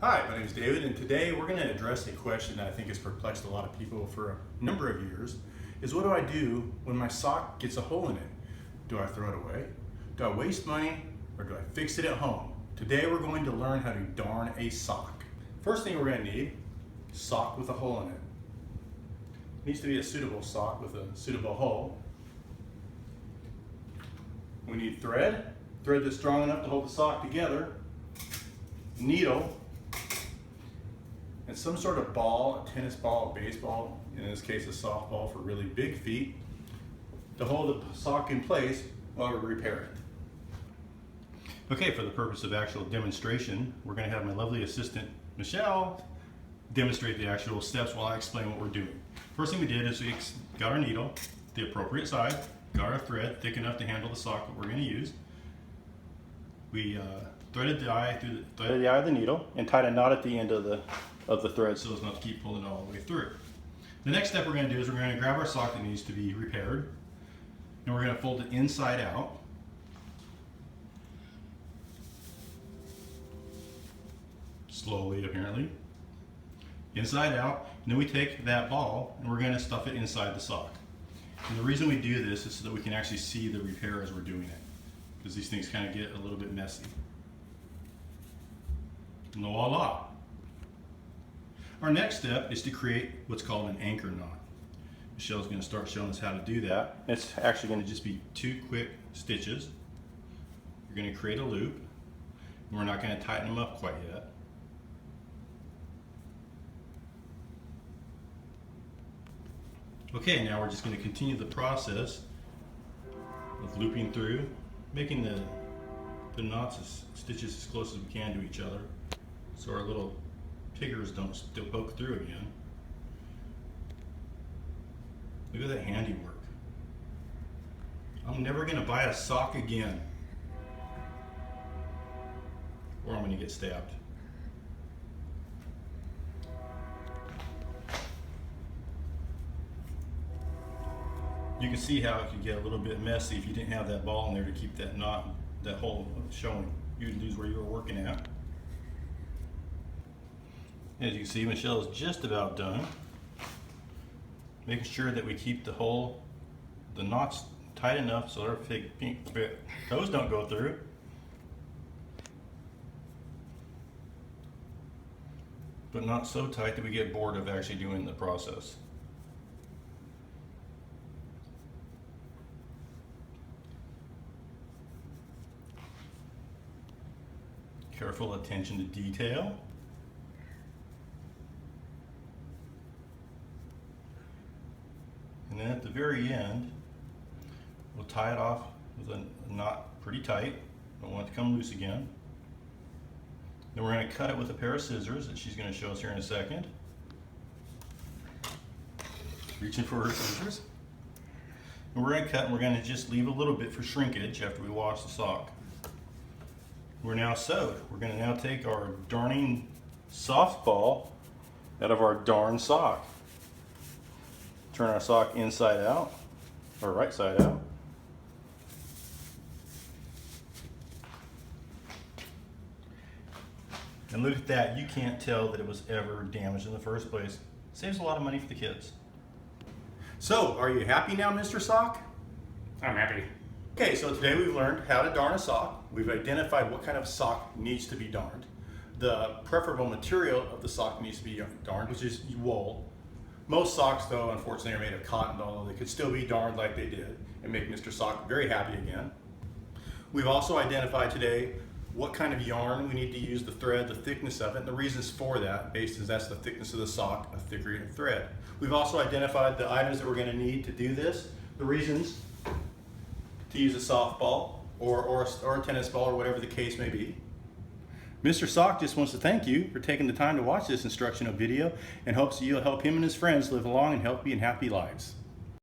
Hi, my name is David, and today we're going to address a question that I think has perplexed a lot of people for a number of years, is what do I do when my sock gets a hole in it? Do I throw it away? Do I waste money? Or do I fix it at home? Today we're going to learn how to darn a sock. First thing we're going to need, sock with a hole in it. It needs to be a suitable sock with a suitable hole. We need thread that's strong enough to hold the sock together, needle, and some sort of ball, a tennis ball, a baseball, in this case a softball for really big feet, to hold the sock in place while we repair it. Okay, for the purpose of actual demonstration, we're going to have my lovely assistant, Michelle, demonstrate the actual steps while I explain what we're doing. First thing we did is we got our needle, the appropriate size, got our thread thick enough to handle the sock that we're going to use. We threaded the eye of the needle and tied a knot at the end of the thread so as not to keep pulling it all the way through. The next step we're going to do is we're going to grab our sock that needs to be repaired, and we're going to fold it inside out. Slowly, apparently. Inside out, and then we take that ball and we're going to stuff it inside the sock. And the reason we do this is so that we can actually see the repair as we're doing it, because these things kind of get a little bit messy. And voila! Our next step is to create what's called an anchor knot. Michelle's going to start showing us how to do that. It's actually going to just be 2 quick stitches. You're going to create a loop, and we're not going to tighten them up quite yet. Okay, now we're just going to continue the process of looping through, making the knots, stitches as close as we can to each other, so our little piggers don't still poke through again. Look at that handiwork. I'm never going to buy a sock again, or I'm going to get stabbed. You can see how it could get a little bit messy if you didn't have that ball in there to keep that knot, that hole showing. You'd lose where you were working at. As you can see, Michelle is just about done. Making sure that we keep the knots tight enough so our pink toes don't go through. But not so tight that we get bored of actually doing the process. Careful attention to detail. And then at the very end, we'll tie it off with a knot pretty tight. Don't want it to come loose again. Then we're going to cut it with a pair of scissors that she's going to show us here in a second. Reaching for her scissors. And we're going to cut, and we're going to just leave a little bit for shrinkage after we wash the sock. We're now sewed. We're going to now take our darning softball out of our darn sock. Turn our sock inside out, or right side out. And look at that, you can't tell that it was ever damaged in the first place. Saves a lot of money for the kids. So, are you happy now, Mr. Sock? I'm happy. Okay, so today we've learned how to darn a sock. We've identified what kind of sock needs to be darned. The preferable material of the sock needs to be darned, which is wool. Most socks, though, unfortunately, are made of cotton, although they could still be darned like they did and make Mr. Sock very happy again. We've also identified today what kind of yarn we need to use, the thread, the thickness of it, and the reasons for that, based as that's the thickness of the sock, a thicker thread. We've also identified the items that we're going to need to do this, the reasons to use a softball or a tennis ball or whatever the case may be. Mr. Sock just wants to thank you for taking the time to watch this instructional video and hopes you'll help him and his friends live long and healthy and happy lives.